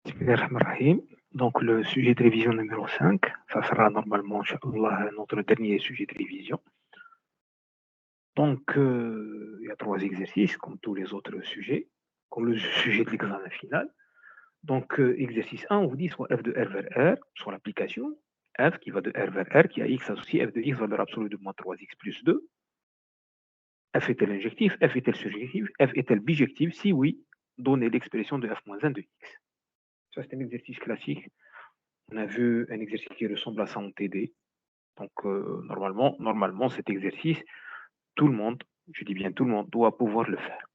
Bismillahirrahmanirrahim. Donc, le sujet de révision numéro 5, ça sera normalement, Inch'Allah, notre dernier sujet de révision. Donc, il y a 3 exercices, comme tous les autres sujets, comme le sujet de l'examen final. Donc, exercice 1, on vous dit soit f de r vers r, soit l'application, f qui va de r vers r, qui a x associé f de x valeur absolue de moins 3x plus 2. F est-elle injective, f est-elle surjective, f est-elle bijective, si oui, donnez l'expression de f moins 1 de x. Ça, c'est un exercice classique. On a vu un exercice qui ressemble à ça en TD. Donc, normalement, cet exercice, tout le monde, je dis bien tout le monde, doit pouvoir le faire.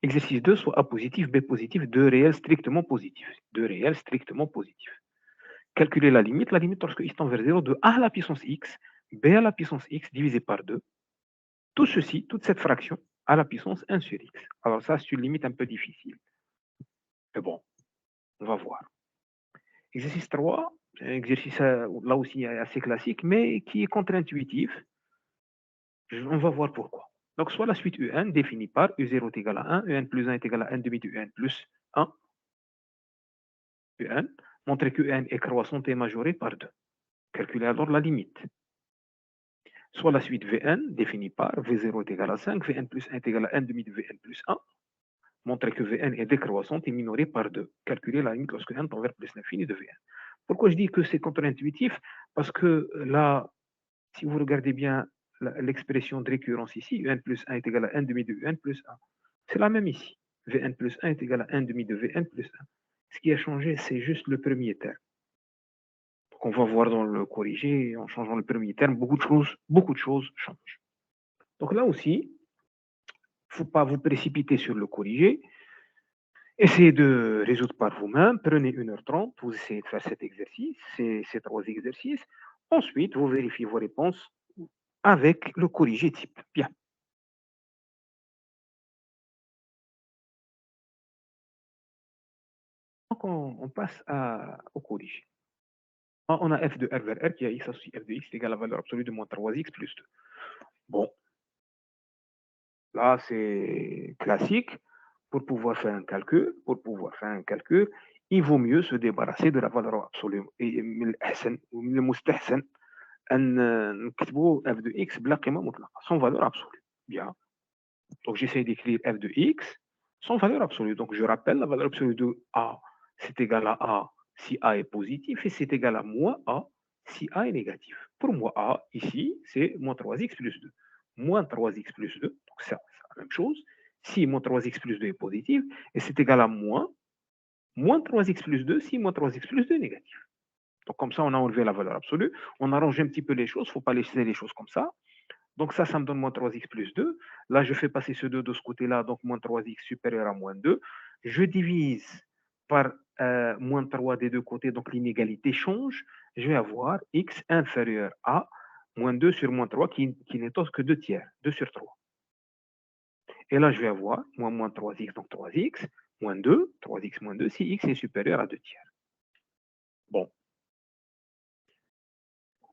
Exercice 2, soit A positif, B positif, 2 réels strictement positifs. 2 réels strictement positifs. Calculer la limite lorsque x tend vers 0 de A à la puissance x, B à la puissance x divisé par 2. Tout ceci, toute cette fraction, à la puissance 1 sur x. Alors ça, c'est une limite un peu difficile. Mais bon, on va voir. Exercice 3, un exercice là aussi assez classique, mais qui est contre-intuitif. On va voir pourquoi. Donc, soit la suite UN définie par U0 est égal à 1, UN plus 1 est égal à 1 demi de UN plus 1, UN, montrer que UN est croissante et majorée par 2. Calculer alors la limite. Soit la suite Vn définie par V0 est égal à 5, Vn plus 1 est égal à 1 demi de Vn plus 1, montrer que Vn est décroissante et minorée par 2. Calculer la limite lorsque n tend vers plus l'infini de Vn. Pourquoi je dis que c'est contre-intuitif? Parce que là, si vous regardez bien l'expression de récurrence ici, Un plus 1 est égal à 1 demi de Un plus 1. C'est la même ici. Vn plus 1 est égal à 1 demi de Vn plus 1. Ce qui a changé, c'est juste le premier terme. Donc on va voir dans le corrigé, en changeant le premier terme, beaucoup de choses changent. Donc là aussi, il ne faut pas vous précipiter sur le corrigé. Essayez de résoudre par vous-même. Prenez 1h30, vous essayez de faire cet exercice, ces 3 exercices. Ensuite, vous vérifiez vos réponses avec le corrigé type. Bien. Donc, on passe au corrigé. On a f de r vers r qui a x associé f de x égale à la valeur absolue de moins 3x plus 2. Bon, là, c'est classique. Pour pouvoir faire un calcul, il vaut mieux se débarrasser de la valeur absolue. Et le mustahsan, نكتبوا f de x بلا قيمة مطلقة, sans valeur absolue. Bien. Donc, j'essaie d'écrire f de x sans valeur absolue. Donc, je rappelle la valeur absolue de a, c'est égal à a si a est positif et c'est égal à moins a si a est négatif. Pour moi, a, ici, c'est moins 3x plus 2. Moins 3x plus 2, donc ça, c'est la même chose. Si moins 3x plus 2 est positif, et c'est égal à moins 3x plus 2 si moins 3x plus 2 est négatif. Donc, comme ça, on a enlevé la valeur absolue. On arrange un petit peu les choses. Il ne faut pas laisser les choses comme ça. Donc ça me donne moins 3x plus 2. Là, je fais passer ce 2 de ce côté-là, donc moins 3x supérieur à moins 2. Je divise par moins 3 des deux côtés, donc l'inégalité change. Je vais avoir x inférieur à moins 2 sur moins 3, qui n'est autre que 2 tiers, 2 sur 3. Et là, je vais avoir moins 3x, donc 3x, moins 2, 3x moins 2, si x est supérieur à 2 tiers. Bon.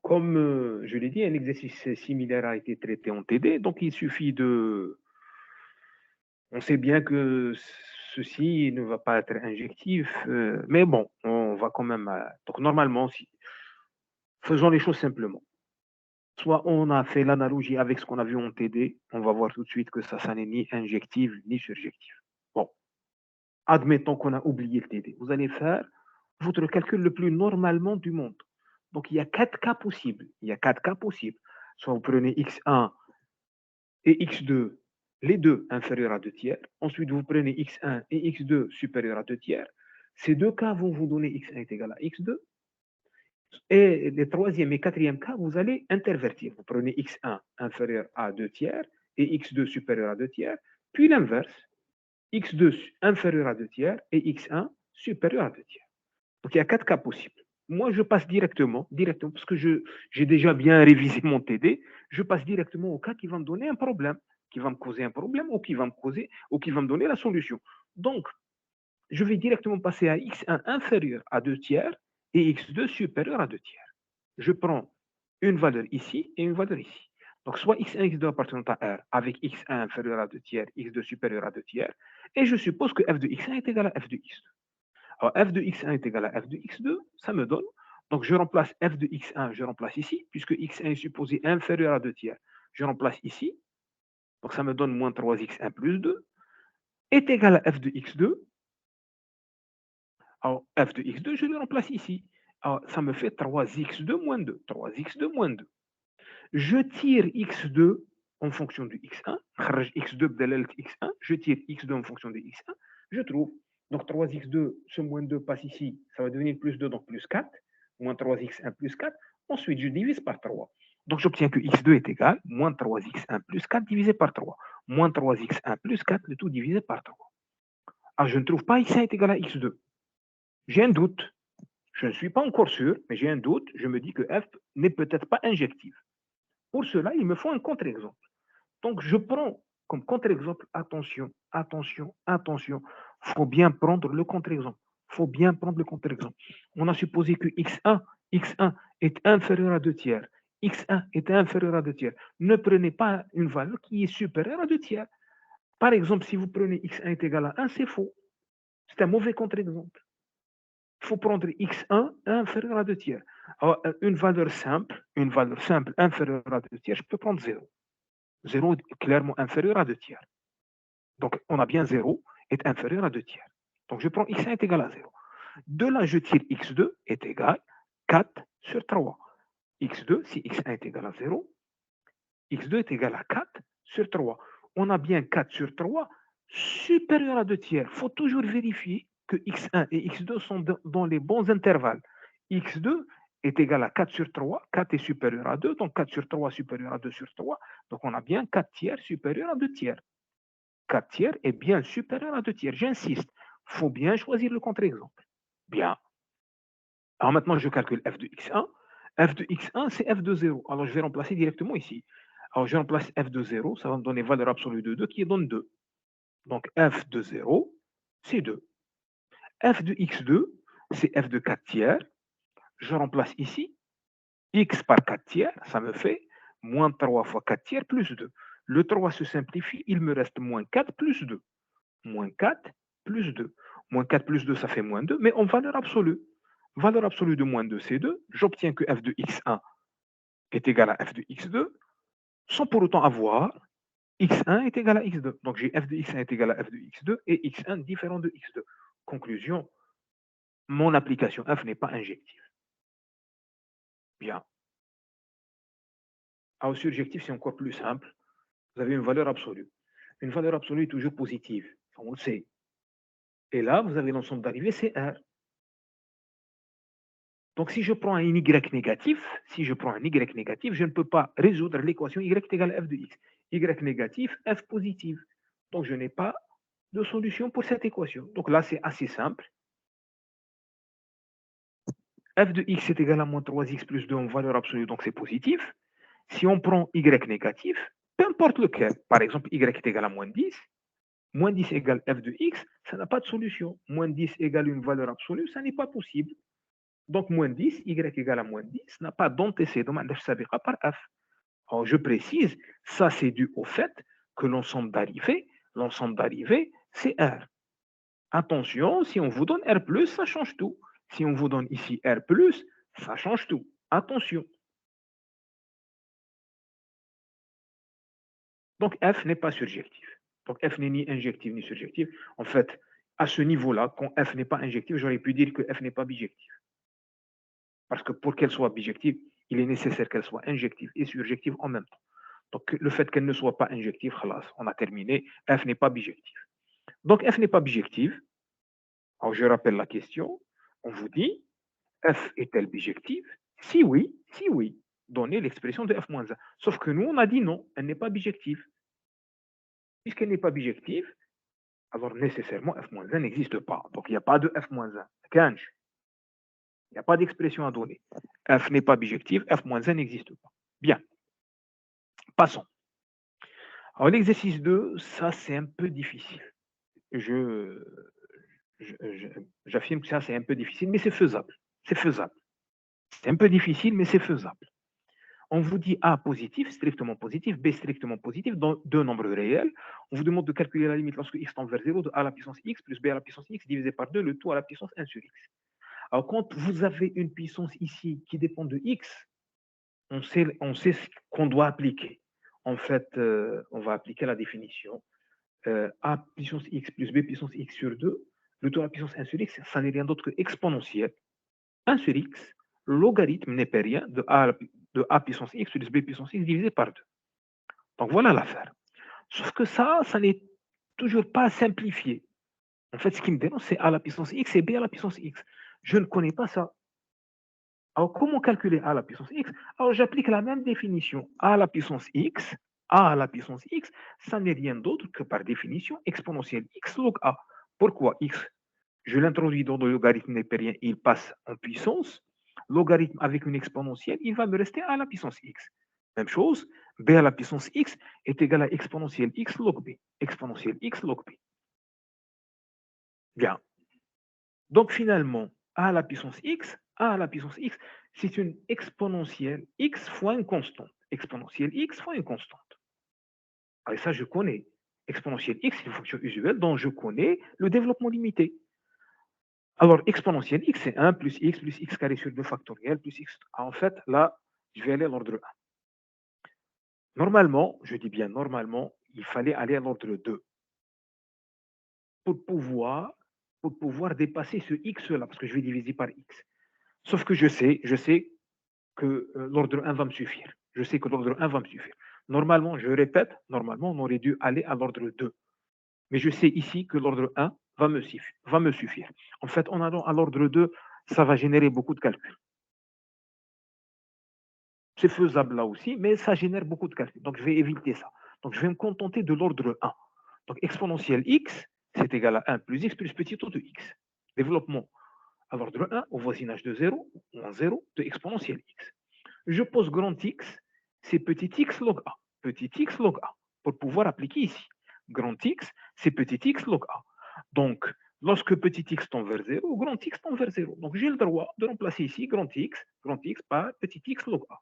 Comme je l'ai dit, un exercice similaire a été traité en TD, donc il suffit de... On sait bien que ceci ne va pas être injectif, mais bon, on va quand même... donc normalement, faisons les choses simplement. Soit on a fait l'analogie avec ce qu'on a vu en TD, on va voir tout de suite que ça n'est ni injectif ni surjectif. Bon, admettons qu'on a oublié le TD. Vous allez faire votre calcul le plus normalement du monde. Donc il y a 4 cas possibles. Soit vous prenez x1 et x2, les deux inférieurs à 2 tiers. Ensuite, vous prenez x1 et x2 supérieur à 2 tiers. Ces deux cas vont vous donner x1 est égal à x2. Et les troisième et quatrième cas, vous allez intervertir. Vous prenez x1 inférieur à 2 tiers et x2 supérieur à 2 tiers, puis l'inverse, x2 inférieur à 2 tiers et x1 supérieur à 2 tiers. Donc, il y a 4 cas possibles. Moi, je passe directement, parce que j'ai déjà bien révisé mon TD, je passe directement au cas qui va me donner un problème, qui va me causer un problème ou qui va me donner la solution. Donc, je vais directement passer à x1 inférieur à 2 tiers et x2 supérieur à 2 tiers. Je prends une valeur ici et une valeur ici. Donc, soit x1, x2 appartenant à R avec x1 inférieur à 2 tiers, x2 supérieur à 2 tiers, et je suppose que f de x1 est égal à f de x2. Alors, f de x1 est égal à f de x2, ça me donne. Donc, je remplace f de x1, je remplace ici, puisque x1 est supposé inférieur à 2 tiers. Je remplace ici. Donc, ça me donne moins 3x1 plus 2 est égal à f de x2. Alors, f de x2, je le remplace ici. Alors, ça me fait 3x2 moins 2. 3x2 moins 2. Je tire x2 en fonction du x1. x2 بدل x1. Je tire x2 en fonction de x1. Je trouve. Donc 3x2, ce moins 2 passe ici. Ça va devenir plus 2, donc plus 4. Moins 3x1 plus 4. Ensuite, je divise par 3. Donc j'obtiens que x2 est égal à moins 3x1 plus 4 divisé par 3. Moins 3x1 plus 4, le tout divisé par 3. Alors je ne trouve pas x1 est égal à x2. J'ai un doute. Je ne suis pas encore sûr, mais j'ai un doute. Je me dis que f n'est peut-être pas injective. Pour cela, il me faut un contre-exemple. Donc, je prends comme contre-exemple, attention, attention, attention, il faut bien prendre le contre-exemple. Il faut bien prendre le contre-exemple. On a supposé que x1 est inférieur à 2 tiers. x1 est inférieur à 2 tiers. Ne prenez pas une valeur qui est supérieure à 2 tiers. Par exemple, si vous prenez x1 est égal à 1, c'est faux. C'est un mauvais contre-exemple. Il faut prendre x1 inférieur à 2 tiers. Alors, une valeur simple inférieure à 2 tiers, je peux prendre 0. 0 est clairement inférieur à 2 tiers. Donc, on a bien 0 est inférieur à 2 tiers. Donc, je prends x1 est égal à 0. De là, je tire x2 est égal à 4 sur 3. x2, si x1 est égal à 0, x2 est égal à 4 sur 3. On a bien 4 sur 3 supérieur à 2 tiers. Il faut toujours vérifier que x1 et x2 sont dans les bons intervalles. x2 est égal à 4 sur 3. 4 est supérieur à 2, donc 4 sur 3 supérieur à 2 sur 3. Donc, on a bien 4 tiers supérieur à 2 tiers. 4 tiers est bien supérieur à 2 tiers. J'insiste, il faut bien choisir le contre-exemple. Bien. Alors maintenant, je calcule f de x1. f de x1, c'est f de 0. Alors, je vais remplacer directement ici. Alors, je remplace f de 0, ça va me donner valeur absolue de 2 qui donne 2. Donc, f de 0, c'est 2. f de x2, c'est f de 4 tiers. Je remplace ici. X par 4 tiers, ça me fait moins 3 fois 4 tiers plus 2. Le 3 se simplifie, il me reste moins 4 plus 2. Moins 4 plus 2. Moins 4 plus 2, ça fait moins 2, mais en valeur absolue. Valeur absolue de moins 2, c'est 2. J'obtiens que f de x1 est égal à f de x2, sans pour autant avoir x1 est égal à x2. Donc j'ai f de x1 est égal à f de x2 et x1 différent de x2. Conclusion, mon application f n'est pas injective. Bien. Alors surjectif, c'est encore plus simple. Vous avez une valeur absolue. Une valeur absolue est toujours positive, on le sait. Et là, vous avez l'ensemble d'arrivées, c'est R. Donc, si je prends un y négatif, je ne peux pas résoudre l'équation y est égal à f de x. Y négatif, f positif. Donc, je n'ai pas de solution pour cette équation. Donc là, c'est assez simple. F de x est égal à moins 3x plus 2 en valeur absolue, donc c'est positif. Si on prend y négatif, peu importe lequel, par exemple, y est égal à moins 10 égale f de x, ça n'a pas de solution. Moins 10 égale une valeur absolue, ça n'est pas possible. Donc, moins 10, y égale à moins 10, n'a pas d'antécédent par f. Alors, je précise, ça c'est dû au fait que l'ensemble d'arrivée, c'est R. Attention, si on vous donne R+, ça change tout. Si on vous donne ici R+, ça change tout. Attention. Donc, F n'est pas surjectif. Donc, F n'est ni injectif ni surjectif. En fait, à ce niveau-là, quand F n'est pas injectif, j'aurais pu dire que F n'est pas bijectif. Parce que pour qu'elle soit bijective, il est nécessaire qu'elle soit injective et surjective en même temps. Donc, le fait qu'elle ne soit pas injective, khalas, on a terminé. F n'est pas bijective. Donc, F n'est pas bijective. Alors, je rappelle la question. On vous dit, F est-elle bijective? Si oui, donnez l'expression de F-1. Sauf que nous, on a dit non, elle n'est pas bijective. Puisqu'elle n'est pas bijective, alors nécessairement F-1 n'existe pas. Donc, il n'y a pas de F-1. Il n'y a pas d'expression à donner. F n'est pas bijective, F-1 n'existe pas. Bien. Passons. Alors, l'exercice 2, ça, c'est un peu difficile. J'affirme que ça, c'est un peu difficile, mais c'est faisable. C'est faisable. C'est un peu difficile, mais c'est faisable. On vous dit A positif, strictement positif, B strictement positif, dans deux nombres réels. On vous demande de calculer la limite lorsque x tend vers 0 de A à la puissance x plus B à la puissance x divisé par 2, le tout à la puissance 1 sur x. Alors, quand vous avez une puissance ici qui dépend de x, on sait ce qu'on doit appliquer. En fait, on va appliquer la définition. A puissance x plus B puissance x sur 2, le tout à la puissance 1 sur x, ça n'est rien d'autre que exponentiel 1 sur x, logarithme népérien de A puissance x plus B puissance x divisé par 2. Donc voilà l'affaire. Sauf que ça n'est toujours pas simplifié. En fait, ce qui me dérange, c'est A à la puissance x et B à la puissance x. Je ne connais pas ça. Alors, comment calculer A à la puissance x? Alors, j'applique la même définition. A à la puissance x, ça n'est rien d'autre que par définition exponentielle x log A. Pourquoi x? Je l'introduis dans le logarithme népérien, il passe en puissance. Logarithme avec une exponentielle, il va me rester A à la puissance x. Même chose, B à la puissance x est égal à exponentielle x log B. Exponentielle x log B. Bien. Donc, finalement, A à la puissance x, c'est une exponentielle x fois une constante. Exponentielle x fois une constante. Et ça, je connais. Exponentielle x, c'est une fonction usuelle dont je connais le développement limité. Alors, exponentielle x, c'est 1 plus x carré sur 2 factoriel plus x. En fait, là, je vais aller à l'ordre 1. Normalement, je dis bien normalement, il fallait aller à l'ordre 2 pour pouvoir, dépasser ce x-là, parce que je vais diviser par x. Sauf que je sais que l'ordre 1 va me suffire. Je sais que l'ordre 1 va me suffire. Normalement, je répète, normalement, on aurait dû aller à l'ordre 2. Mais je sais ici que l'ordre 1 va me suffire. En fait, en allant à l'ordre 2, ça va générer beaucoup de calculs. C'est faisable là aussi, mais ça génère beaucoup de calculs. Donc, je vais éviter ça. Donc, je vais me contenter de l'ordre 1. Donc, exponentielle x, c'est égal à 1 plus x plus petit o de x. Développement à l'ordre 1 au voisinage de 0, moins 0, de exponentielle x. Je pose grand X, c'est petit x log A. Petit x log A. Pour pouvoir appliquer ici. Grand X, c'est petit x log A. Donc, lorsque petit x tend vers 0, grand X tend vers 0. Donc, j'ai le droit de remplacer ici grand X par petit x log A.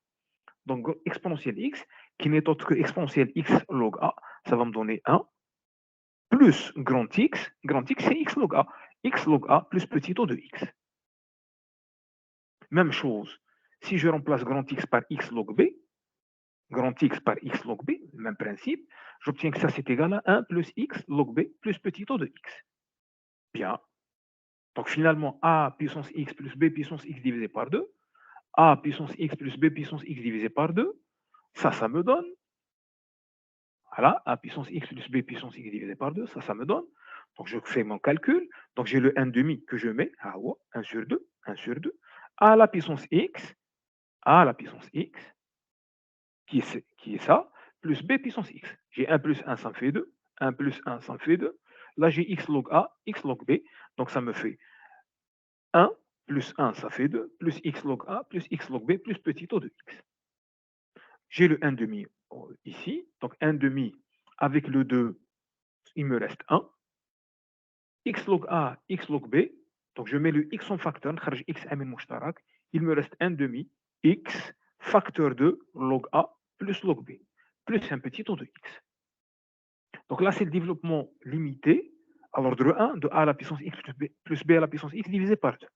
Donc, exponentielle x, qui n'est autre que exponentielle x log A, ça va me donner 1, plus grand X c'est x log A plus petit o de x. Même chose, si je remplace grand X par x log B, grand X par x log B, même principe, j'obtiens que ça c'est égal à 1 plus x log B plus petit o de x. Bien. Donc finalement, A puissance x plus B puissance x divisé par 2, A puissance x plus B puissance x divisé par 2, ça me donne, voilà, A puissance x plus B puissance x divisé par 2, ça me donne. Donc je fais mon calcul, donc j'ai le 1 demi que je mets, 1 sur 2, A à la puissance x, qui est ça, plus b puissance x. J'ai 1 plus 1, ça me fait 2. 1 plus 1, ça me fait 2. Là, j'ai x log a, x log b. Donc, ça me fait 1 plus 1, ça fait 2, plus x log a, plus x log b, plus petit o de x. J'ai le 1 demi ici. Donc, 1 demi avec le 2, il me reste 1. X log a, x log b. Donc, je mets le x en facteur. X il me reste 1 demi x facteur de log a plus log b, plus un petit o de x. Donc là, c'est le développement limité à l'ordre 1 de a à la puissance x plus b à la puissance x divisé par 2.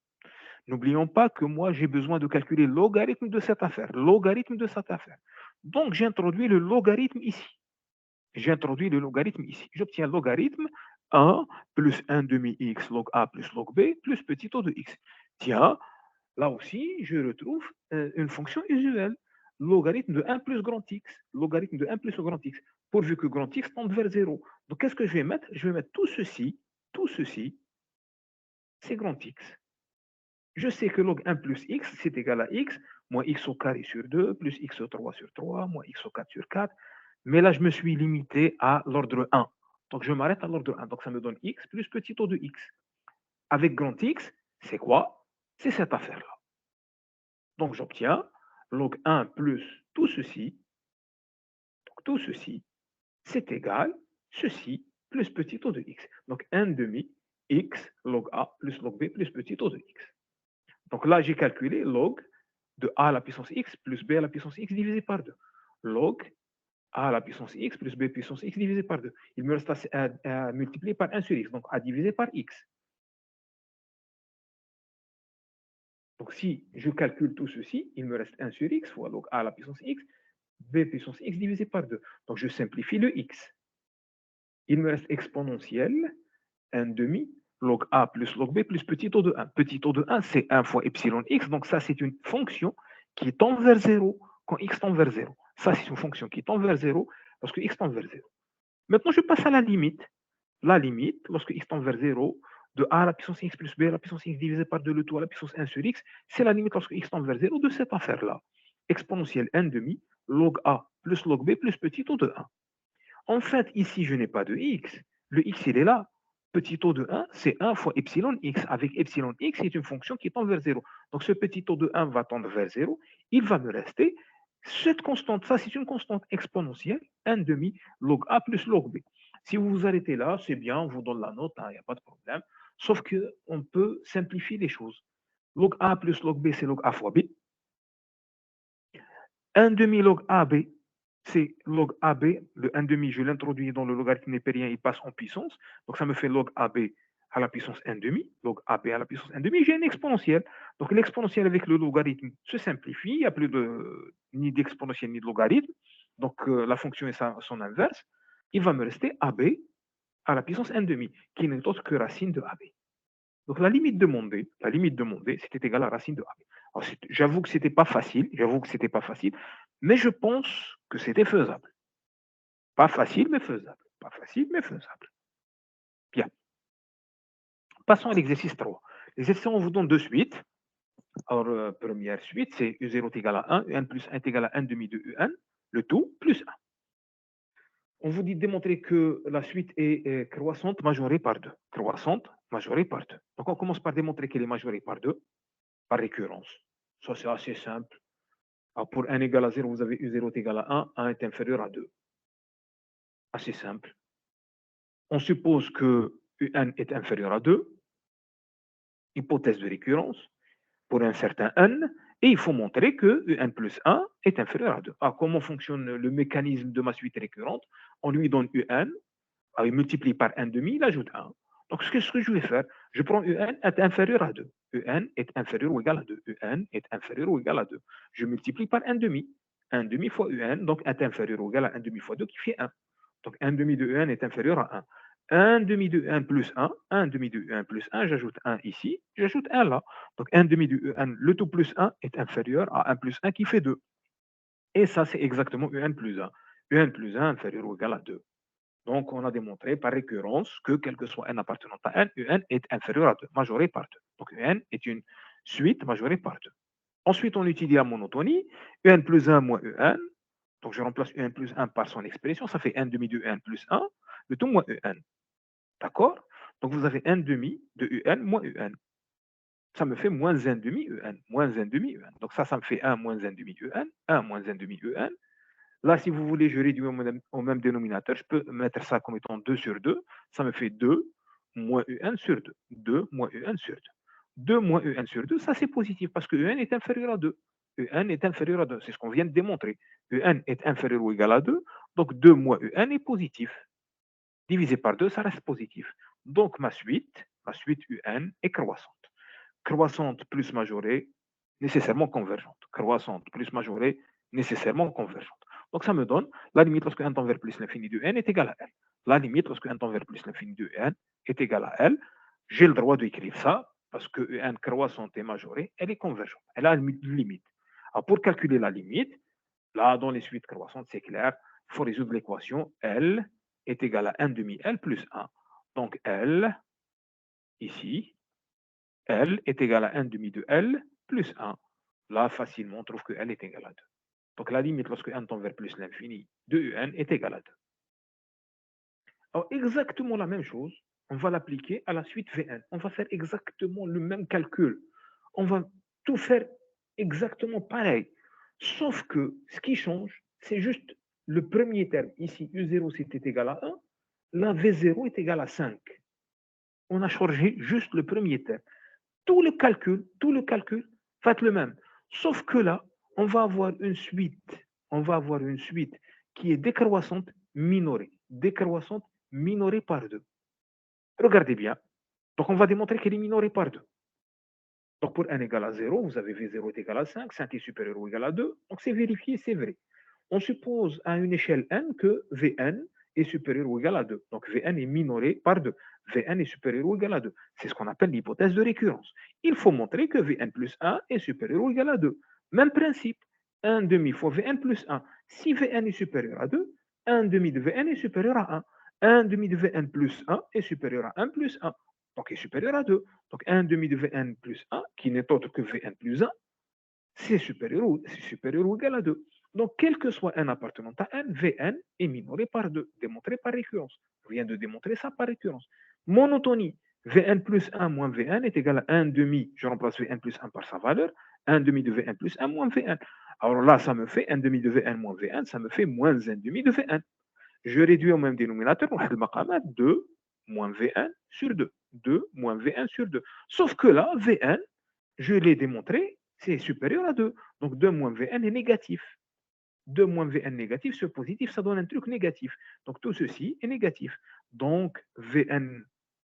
N'oublions pas que moi, j'ai besoin de calculer le logarithme de cette affaire. Donc, j'introduis le logarithme ici. J'obtiens le logarithme 1 plus 1 demi x log a plus log b plus petit o de x. Tiens, là aussi, je retrouve une fonction usuelle. Logarithme de 1 plus grand x. Logarithme de 1 plus grand x. Pourvu que grand x tende vers 0. Donc, qu'est-ce que je vais mettre? Je vais mettre tout ceci, c'est grand x. Je sais que log 1 plus x, c'est égal à x, moins x au carré sur 2, plus x au 3 sur 3, moins x au 4 sur 4. Mais là, je me suis limité à l'ordre 1. Donc, je m'arrête à l'ordre 1. Donc, ça me donne x plus petit o de x. Avec grand x, c'est quoi? C'est cette affaire-là. Donc, j'obtiens log 1 plus tout ceci. Donc, tout ceci, c'est égal ceci plus petit o de x. Donc, 1 demi x log a plus log b plus petit o de x. Donc là, j'ai calculé log de a à la puissance x plus b à la puissance x divisé par 2. Log a à la puissance x plus b puissance x divisé par 2. Il me reste à multiplier par 1 sur x, donc a divisé par x. Donc si je calcule tout ceci, il me reste 1 sur x fois log a à la puissance x, b puissance x divisé par 2. Donc je simplifie le x. Il me reste exponentielle 1 demi log a plus log b plus petit o de 1. Petit o de 1, c'est 1 fois epsilon x. Donc ça, c'est une fonction qui tend vers 0 quand x tend vers 0. Ça, c'est une fonction qui tend vers 0 lorsque x tend vers 0. Maintenant, je passe à la limite. La limite, lorsque x tend vers 0, de a à la puissance x plus b à la puissance x divisé par 2, le tout à la puissance 1 sur x, c'est la limite lorsque x tend vers 0 de cette affaire-là. Exponentielle 1 demi log a plus log b plus petit o de 1. En fait, ici, je n'ai pas de x. Le x, il est là. Petit o de 1, c'est 1 fois epsilon x. Avec epsilon x, c'est une fonction qui tend vers 0. Donc, ce petit o de 1 va tendre vers 0. Il va me rester cette constante. Ça, c'est une constante exponentielle, 1 demi log a plus log b. Si vous vous arrêtez là, c'est bien, on vous donne la note, il n'y a pas de problème. Sauf qu'on peut simplifier les choses. Log a plus log b, c'est log a fois b. 1 demi log ab, c'est log AB. Le 1 demi, je l'introduis dans le logarithme népérien, il passe en puissance. Donc ça me fait log AB à la puissance 1 demi. Log AB à la puissance 1 demi, j'ai une exponentielle. Donc l'exponentielle avec le logarithme se simplifie. Il n'y a plus ni d'exponentielle ni de logarithme. Donc la fonction est son inverse. Il va me rester AB à la puissance 1 demi, qui n'est autre que racine de AB. Donc la limite demandée, c'était égal à racine de AB. J'avoue que c'était pas facile, mais je pense que c'était faisable. Pas facile, mais faisable. Pas facile, mais faisable. Bien. Passons à l'exercice 3. L'exercice, on vous donne deux suites. Alors, première suite, c'est U0 est égal à 1, UN plus 1 est égal à 1 demi de UN, le tout plus 1. On vous dit de démontrer que la suite est croissante majorée par 2. Croissante majorée par 2. Donc, on commence par démontrer qu'elle est majorée par 2, par récurrence. Ça, c'est assez simple. Alors, pour 1 égale à 0, vous avez U0 est égal à 1 est inférieur à 2. Assez simple. On suppose que UN est inférieur à 2, hypothèse de récurrence, pour un certain n, et il faut montrer que UN plus 1 est inférieur à 2. Alors, comment fonctionne le mécanisme de ma suite récurrente? On lui donne UN, il multiplie par 1 demi, il ajoute 1. Donc, ce que je vais faire, je prends UN est inférieur à 2. UN est inférieur ou égal à 2. UN est inférieur ou égal à 2. Je multiplie par 1 demi. 1 demi fois UN, donc est inférieur ou égal à 1 demi fois 2 qui fait 1. Donc 1 demi de UN est inférieur à 1. 1 demi de UN plus 1, 1 demi de UN plus 1, j'ajoute 1 ici, j'ajoute 1 là. Donc 1 demi de UN, le tout plus 1 est inférieur à 1 plus 1 qui fait 2. Et ça, c'est exactement UN plus 1. UN plus 1 inférieur ou égal à 2. Donc, on a démontré par récurrence que quel que soit n appartenant à n, UN est inférieur à 2, majoré par 2. Donc, UN est une suite majorée par 2. Ensuite, on utilise la monotonie. UN plus 1 moins UN. Donc, je remplace UN plus 1 par son expression. Ça fait 1 demi de UN plus 1, le tout moins UN. D'accord? Donc, vous avez 1 demi de UN moins UN. Ça me fait moins 1 demi UN. Moins 1 demi UN. Donc, ça me fait 1 moins 1 demi UN. 1 moins 1 demi UN. Là, si vous voulez, je réduis au même dénominateur. Je peux mettre ça comme étant 2 sur 2. Ça me fait 2 moins UN sur 2. 2 moins UN sur 2. 2 moins UN sur 2, ça c'est positif parce que UN est inférieur à 2. UN est inférieur à 2. C'est ce qu'on vient de démontrer. UN est inférieur ou égal à 2. Donc 2 moins UN est positif. Divisé par 2, ça reste positif. Donc ma suite UN est croissante. Croissante plus majorée, nécessairement convergente. Croissante plus majorée, nécessairement convergente. Donc ça me donne la limite lorsque n tend vers plus l'infini de n est égal à L. La limite lorsque n tend vers plus l'infini de n est égal à L. J'ai le droit d'écrire ça parce que n croissante et majorée, elle est convergente. Elle a une limite. Alors pour calculer la limite, là dans les suites croissantes, c'est clair, il faut résoudre l'équation L est égal à 1 demi L plus 1. Donc L, ici, L est égal à 1 demi de L plus 1. Là, facilement, on trouve que L est égal à 2. Donc la limite lorsque n tend vers plus l'infini de UN est égal à 2. Alors exactement la même chose, on va l'appliquer à la suite Vn. On va faire exactement le même calcul. On va tout faire exactement pareil. Sauf que ce qui change, c'est juste le premier terme. Ici, U0 c'était égal à 1. Là, V0 est égal à 5. On a changé juste le premier terme. Tout le calcul va être le même. Sauf que là, on va avoir une suite, on va avoir une suite qui est décroissante minorée par 2. Regardez bien. Donc, on va démontrer qu'elle est minorée par 2. Donc, pour n égale à 0, vous avez V0 est égal à 5, 5 est supérieur ou égal à 2. Donc, c'est vérifié, c'est vrai. On suppose à une échelle n que Vn est supérieur ou égal à 2. Donc, Vn est minoré par 2. Vn est supérieur ou égal à 2. C'est ce qu'on appelle l'hypothèse de récurrence. Il faut montrer que Vn plus 1 est supérieur ou égal à 2. Même principe. 1 demi fois Vn plus 1. Si Vn est supérieur à 2, 1 demi de Vn est supérieur à 1. 1 demi de Vn plus 1 est supérieur à 1 plus 1. Donc, est supérieur à 2. Donc, 1 demi de Vn plus 1, qui n'est autre que Vn plus 1, c'est supérieur ou égal à 2. Donc, quel que soit n appartenant à n, Vn est minoré par 2, démontré par récurrence. Je viens de démontrer ça par récurrence. Monotonie, Vn plus 1 moins Vn est égal à 1 demi, je remplace Vn plus 1 par sa valeur, 1 demi de Vn plus 1 moins Vn. Alors là, ça me fait 1 demi de Vn moins Vn, ça me fait moins 1 demi de Vn. Je réduis au même dénominateur, 2 moins Vn sur 2. 2 moins Vn sur 2. Sauf que là, Vn, je l'ai démontré, c'est supérieur à 2. Donc 2 moins Vn est négatif. 2 moins Vn négatif sur positif, ça donne un truc négatif. Donc tout ceci est négatif. Donc Vn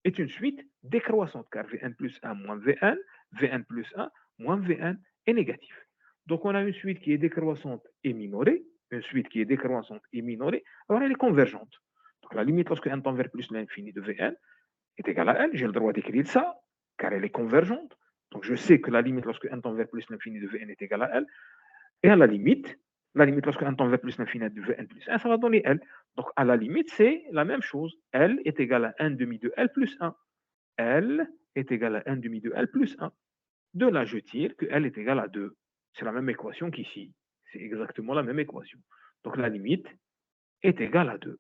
est une suite décroissante, car Vn plus 1 moins Vn, Vn plus 1 moins Vn est négatif. Donc on a une suite qui est décroissante et minorée, une suite qui est décroissante et minorée, alors elle est convergente. Donc la limite lorsque n tend vers plus l'infini de Vn est égale à n, j'ai le droit d'écrire ça, car elle est convergente. Donc je sais que la limite lorsque n tend vers plus l'infini de Vn est égale à L. Et à la limite lorsque n tend vers plus l'infini de Vn plus 1, ça va donner L. Donc à la limite, c'est la même chose. L est égal à 1 demi de L plus 1. L est égal à 1 demi de L plus 1. De là, je tire que L est égal à 2. C'est la même équation qu'ici. C'est exactement la même équation. Donc la limite est égale à 2.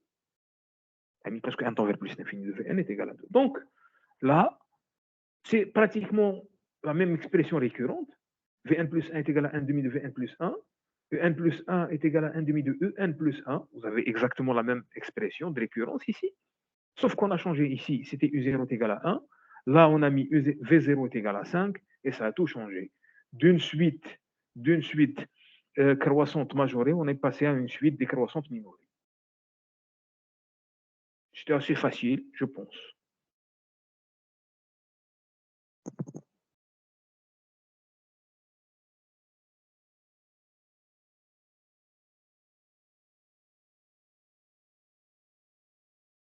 La limite lorsque n tend vers plus l'infini de Vn est égal à 2. Donc là, c'est pratiquement la même expression récurrente. Vn plus 1 est égal à 1 demi de Vn plus 1. En plus 1 est égal à 1 demi de En plus 1. Vous avez exactement la même expression de récurrence ici. Sauf qu'on a changé ici, c'était U0 est égal à 1. Là, on a mis V0 est égal à 5 et ça a tout changé. D'une suite croissante majorée, on est passé à une suite décroissante minorée. C'était assez facile, je pense.